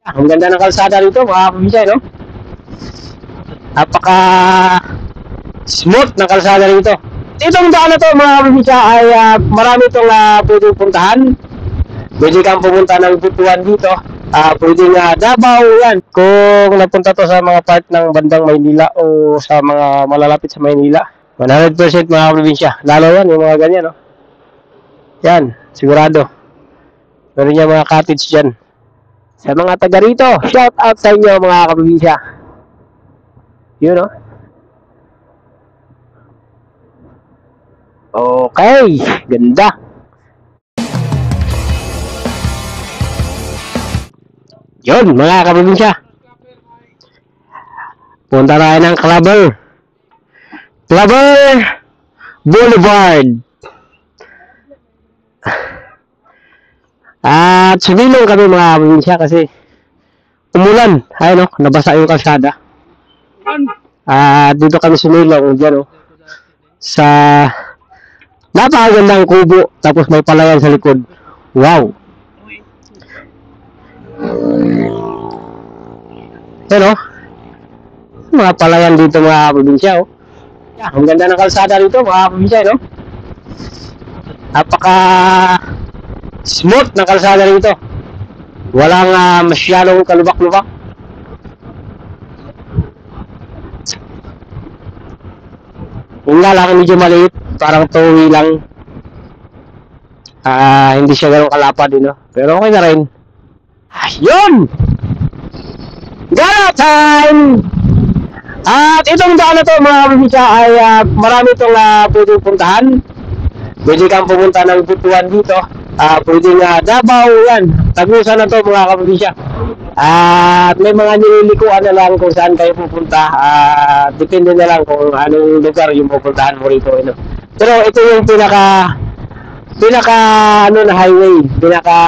Ang ganda ng kalsada rito, mga probinsya, no? Napaka smooth ng kalsada rito. Itong daan na to, mga probinsya, ay marami itong pwedeng puntahan. Pwede kang pumunta ng Butuan dito. Pwedeng Davao yan. Kung napunta to sa mga part ng bandang Maynila o sa mga malalapit sa Maynila, 100% mga probinsya. Lalo yan, yung mga ganyan, no? Yan, sigurado. Meron niya mga cottage dyan. Sa mga taga rito, shout out sa inyo mga kaprobinsya. Yun, no? Okay, ganda. Yun, mga kaprobinsya. Punta tayo ng Clabber Boulevard. At sumilong kami mga kaprobinsya kasi umulan. Ayun, no? Nabasa yung kalsada. Dito kami sumilong dyan, no? Sa napakagandang kubo, tapos may palayan sa likod. Wow! Yan, oh. Mga palayan dito mga probinsya, oh. Ang ganda ng kalsada dito mga probinsya, no? Napaka smooth ng kalsada dito. Walang masyadong kalubak-lubak. Yung nga lang, medyo maliit. Parang tuwi lang. Hindi siya ganun kalapad, no? Pero okay na rin. Ayun! Gala time! At itong daan na to mga probinsya ay marami itong pwedeng puntahan. Pwede kang pumunta ng Butuan dito. Pwedeng Davao yan. Tagusan na to mga kaprobinsya. At may mga nililikuan na lang kung saan kayo pupunta. Depende na lang kung anong lugar yung pupuntahan mo rito. No? Pero ito yung pinaka na highway, pinaka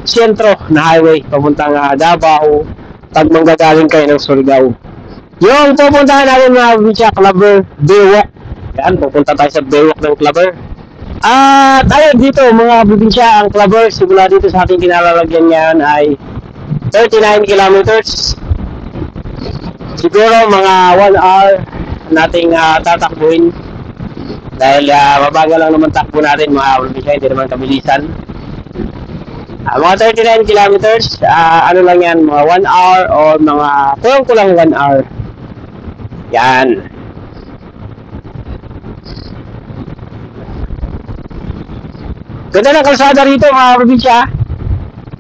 sentro na highway papuntang Davao pag manggagaling kayo ng Surigao. Yung pupuntahan natin mga probinsya, Clabber Baywalk. Yan, pupunta tayo sa Baywalk ng Clabber. At ayun dito mga probinsya, ang Clabber simula dito sa ating kinalalagyan ngayon ay 39 kilometers. Siguro mga 1 hour nating tatakbuhin. Dahil mabagal lang naman takbo natin mga probinsya, hindi naman kabilisan. Mga 39 kilometers, ano lang yan, mga 1 hour o mga kulang 1 hour. Yan. Ganda ng kalsada rito mga probinsya.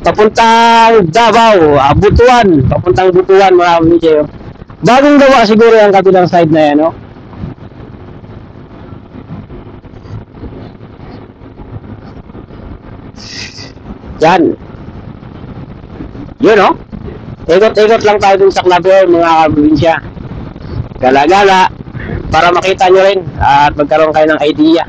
Papuntang Davao, Butuan. Papuntang Butuan mga probinsya. Bagong gawa siguro yung kabilang side na yan, no? Yan. Yun, no? Ikot-ikot lang tayo dun sa Clabber mga probinsya. Gala-gala para makita nyo rin at magkaroon kayo ng idea.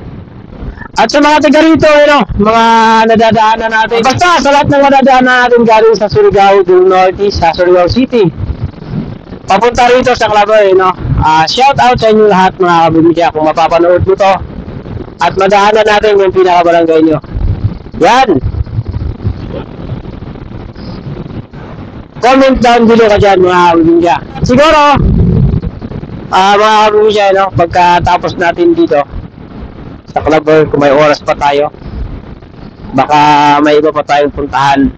At sa mga taga rito, mga nadadaanan natin, basta sa lahat ng nadadaanan natin galing sa Surigao del Norte, sa Surigao City, papunta rito sa Clabber, shout out sa inyo lahat mga kabimisya kung mapapanood mo to at madaanan natin yung pinakabarangay nyo. Yan! Comment down below ka dyan mga kabimisya. Siguro, mga kabimisya, pagkatapos natin dito sa Clabber, kung may oras pa tayo, baka may iba pa tayong puntahan.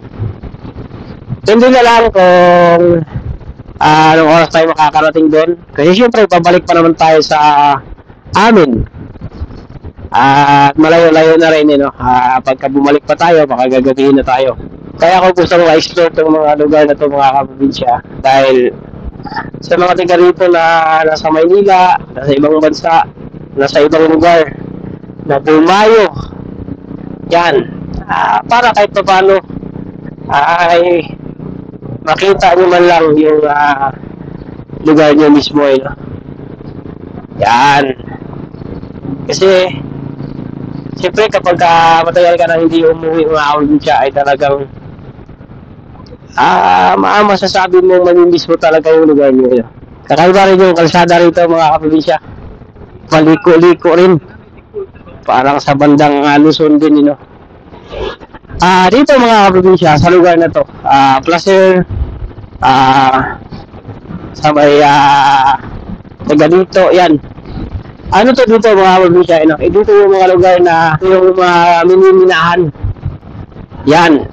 Hindi na lang kung anong oras tayo makakarating doon. Kasi syempre, pabalik pa naman tayo sa amin. At malayo-layo na rin, pagka bumalik pa tayo, baka gagabihin na tayo. Kaya ako gusto ko i-explore itong mga lugar na ito mga kaprobinsya. Dahil sa mga taga rito na nasa Maynila, nasa ibang bansa, nasa ibang lugar, na bumayo yan, para kahit pa paano ay makita nyo man lang yung lugar nyo mismo, yan. Kasi siyempre kapag matagal ka na hindi umuwi mga kaprobinsya ay talagang masasabi mo mamimiss mo talaga yung lugar nyo. Kakaiba rin yung kalsada rito mga kaprobinsya, paliko-liko rin. Parang sa bandang Luzon din, Dito mga kaprobinsya, sa lugar na to, Placer, sa may, taga dito, yan. Ano to dito mga kaprobinsya, dito yung mga lugar na yung mga miniminahan. Yan.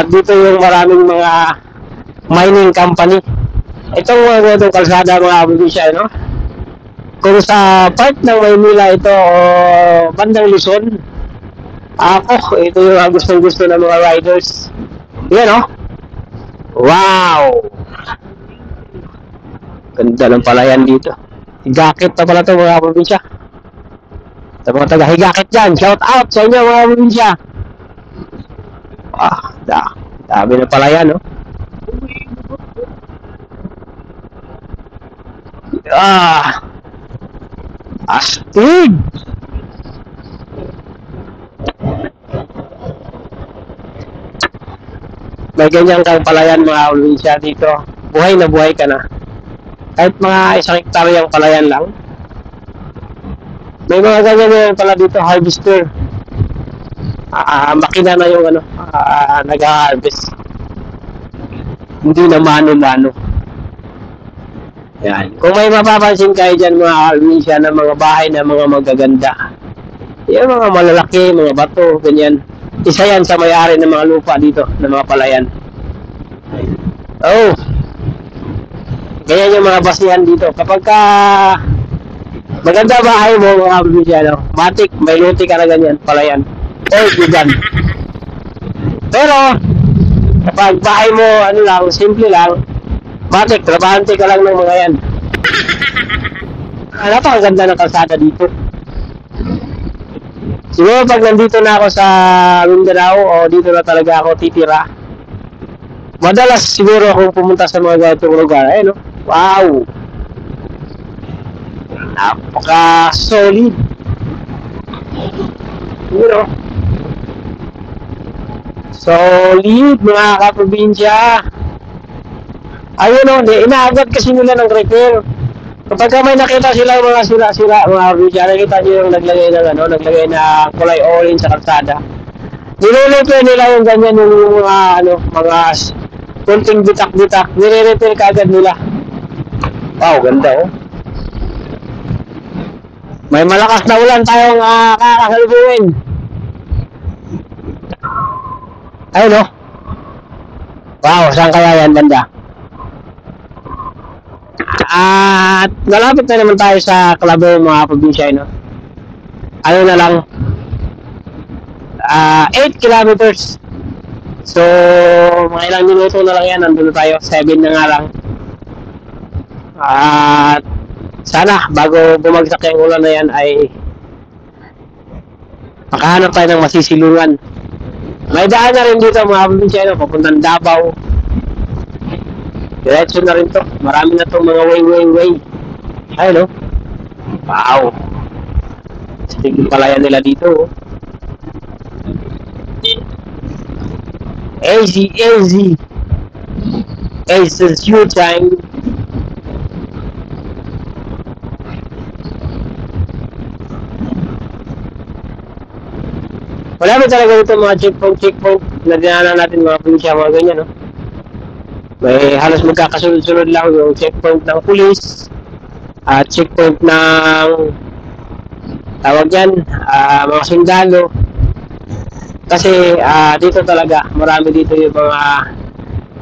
Dito yung maraming mga mining company. Itong mga ganitong kalsada mga kaprobinsya, kung sa part ng Maynila ito o bandang Luzon, ito yung gustong-gusto ng mga riders. Yan wow! Ganda ng palayan dito. Higakit na pala ito mga probinsya. Sa mga taga-higakit dyan, shout out sa inyo mga probinsya. Dami ng palayan, astig! May ganyan kang palayan mga probinsya dito. Buhay na buhay ka na. Kahit mga 1 hektaryang palayan lang. May mga ganyan pala dito, harvester. Makina na yung nag-harvest. Hindi na mano-mano. Yan. Kung may mapapansin kayo dyan mga probinsya ng mga bahay na mga magaganda. Yung mga malalaki, mga bato, ganyan. Isa yan sa may-ari ng mga lupa dito, ng mga palayan. Ganyan yung mga basihan dito. Kapag maganda bahay mo mga probinsya, matik, may luti ka na ganyan, palayan. Gigan. Pero, kapag bahay mo, simple lang, matik, trabahante ka lang ng mga yan. Napakaganda ng kalsada dito. Siguro pag nandito na ako sa Mindanao o dito na talaga ako titira, madalas siguro akong pumunta sa mga ganitong lugar. Wow! Napaka-solid. Solid mga kaprobinsya. Inaagad kasi nila ng repair. Kapag may nakita sila mga sira-sira, mga kaprobinsya, nakita nyo yung naglagay ng kulay orange sa kalsada. Nire-repair nila yung ganyan yung mga kunting bitak-bitak. Nire-repair kaagad nila. Wow, ganda May malakas na ulan tayong kakasalubungin. Wow, saan kaya yan banda? At malapit na naman tayo sa Calabo mga probinsya, na lang 8 kilometers. So mga ilang minuto na lang yan, nandun na tayo, 7 na nga lang. At sana bago bumagsak yung ulan na yan ay makahanap tayo ng masisilungan. May daan na rin dito mga probinsya, papuntang Davao. Diretso na rin to. Marami na itong mga way. Wow. Stig yung palayan nila dito. Easy. It's your time. Wala ba talaga dito mga checkpoint na dinaanan natin mga probinsya, mga ganyan, May halos magkakasunod-sunod lang yung checkpoint ng pulis at checkpoint ng tawag yan, mga sundalo. Kasi dito talaga, marami dito yung mga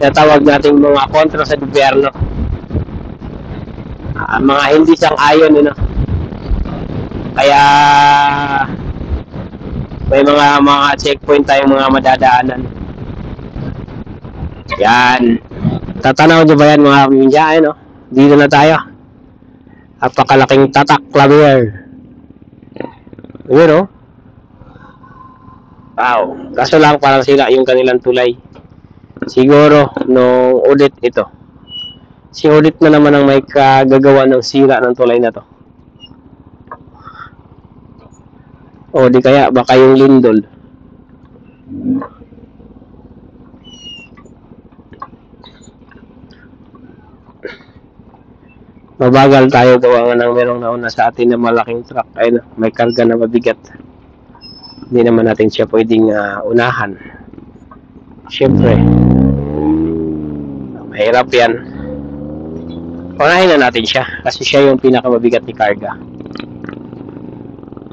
natawag nating mga kontra sa gobyerno. Mga hindi sang-ayon, Kaya may mga checkpoint tayong mga madadaanan. Yan. Tatanaw nyo ba yan mga kaprobinsya? Dito na tayo. Napakalaking tatak clavier. Wow. Kaso lang parang sila yung kanilang tulay. Siguro nung audit ito. Si audit na naman ang may kagagawa ng sira ng tulay na to. O di kaya baka yung lindol. Mabagal tayo gawa ng merong nauna sa atin na malaking truck. May karga na mabigat. Hindi naman natin siya pwedeng unahan. Siyempre, mahirap yan. Unahin na natin siya kasi siya yung pinakamabigat ni karga.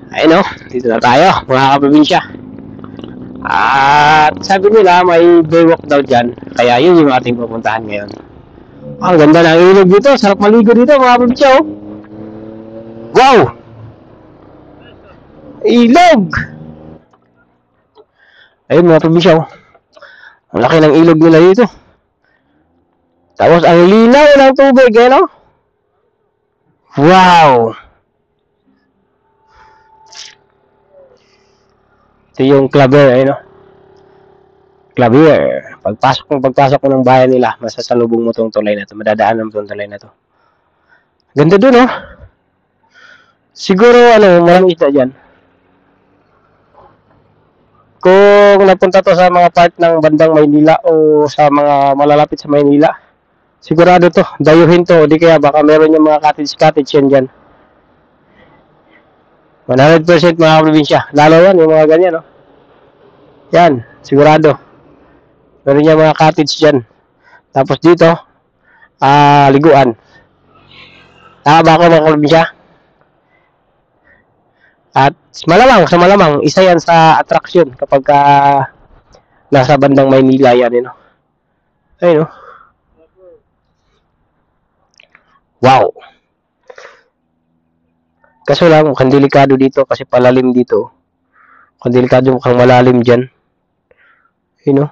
Ayun o, dito na tayo mga kaprobinsya. At sabi nila may baywalk daw dyan, kaya yun yung ating pupuntahan ngayon. Ang ganda ng ilog dito, sarap maligo dito mga kaprobinsya oh. Wow! Ilog! Ayun mga kaprobinsya oh. Ang laki ng ilog nila dito. Tapos ang linaw ng tubig eh no? Wow! Ito yung Claver, no? Claver. Pagpasok ko ng bayan nila, masasalubong mo tong tulay na to. Madadaanan mo tong tulay na to. Ganda dun, oh. Siguro, maraming isda dyan. Kung napunta to sa mga part ng bandang Maynila o sa mga malalapit sa Maynila, sigurado to, dayuhin to. O di kaya baka meron yung mga cottage yan dyan. 100% mga probinsya. Lalo yan, yung mga ganyan, no? Yan, sigurado. Meron niya mga cottage dyan. Tapos dito, liguan. Tama ba ako mga probinsya? At sa malamang, isa yan sa attraction kapag nasa bandang Maynila yan, no? Ayun, no? Wow! Kaso lang, mukhang delikado dito kasi palalim dito. Mukhang delikado, mukhang malalim dyan. Ayun, no?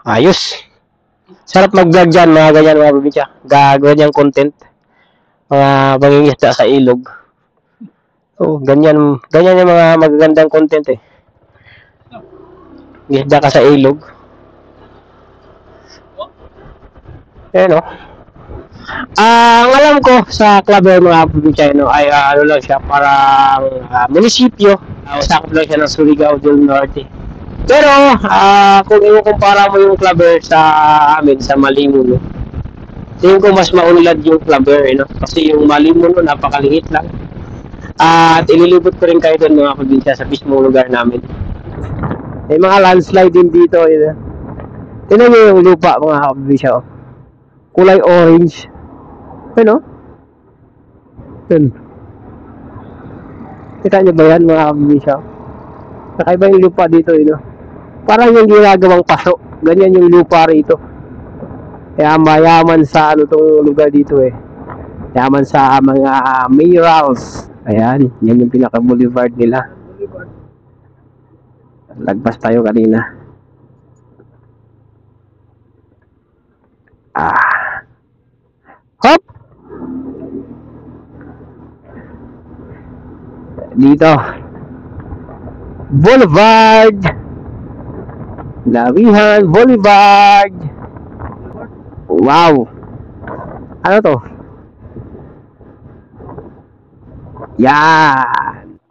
Ayos! Sarap mag-vlog dyan, mga ganyan mga probinsya. Gagawin niyang content. Mga pangingisda sa ilog. Oh, ganyan yung mga magagandang content eh. Gisda ka sa ilog. Ayan o. Ang alam ko sa Claver mga probinsya ay lang siya, parang munisipyo. Sakop lang siya ng Surigao del Norte. Pero kung i-kumpara mo yung Claver sa amin, sa Malimuno, tingin ko mas maunlad yung Claver, no? Kasi yung Malimuno napakaliit lang. At ililibot ko rin kayo doon mga probinsya sa mismong lugar namin. May mga landslide din dito. Tingnan nyo yung lupa mga probinsya. Oh. Kulay orange. Ano? Yun. Kita nyo ba yan mga probinsya? Nakaiba yung lupa dito. No? Parang yung ginagawang paso. Ganyan yung lupa rito. Kaya mayaman sa tong lugar dito eh. Yaman sa mga minerals. Ayan, yan yung pinaka-boulevard nila. Lagpas tayo kanina. Hop! Dito. Boulevard. Lawihan Boulevard. Wow. Ano to? Yan.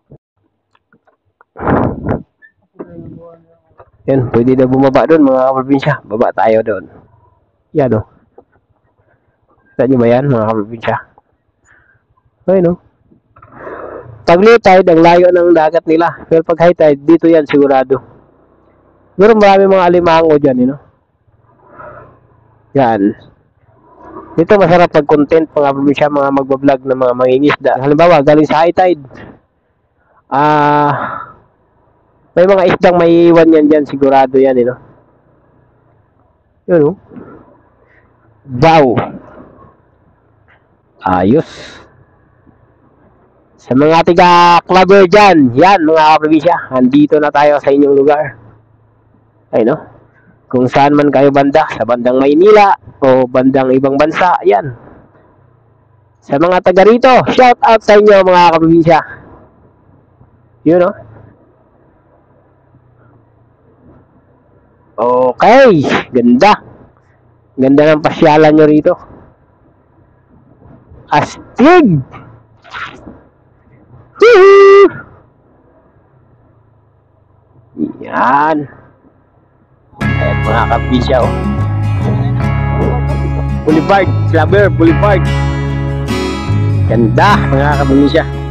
Yan, pwede na bumaba doon mga kaprobinsya. Baba tayo doon. Yan o. Kita nyo ba yan mga kaprobinsya? Ayun o. Pag low tide, ang layo ng dagat nila. Pero pag high tide, dito yan sigurado. Pero marami mga alimango dyan, Yan. Dito masarap pag-content mga probinsya, mga magbablog ng mga mangingisda. Halimbawa, galing sa high tide. May mga isdang may iwan yan dyan, sigurado yan, Yun, Wow! Ayos! Sa mga tiga-clubber dyan, yan mga probinsya, andito na tayo sa inyong lugar. Ay, kung saan man kayo banda, sa bandang Maynila o bandang ibang bansa, yan. Sa mga taga rito, shout out sa inyo mga kaprobinsya. Yun, Okay, ganda. Ganda ng pasyalan nyo rito. Astig! Woohoo! Yan. Ayan mga kaprobinsya, Boulevard, Claver Boulevard. Ganda mga kabunisya.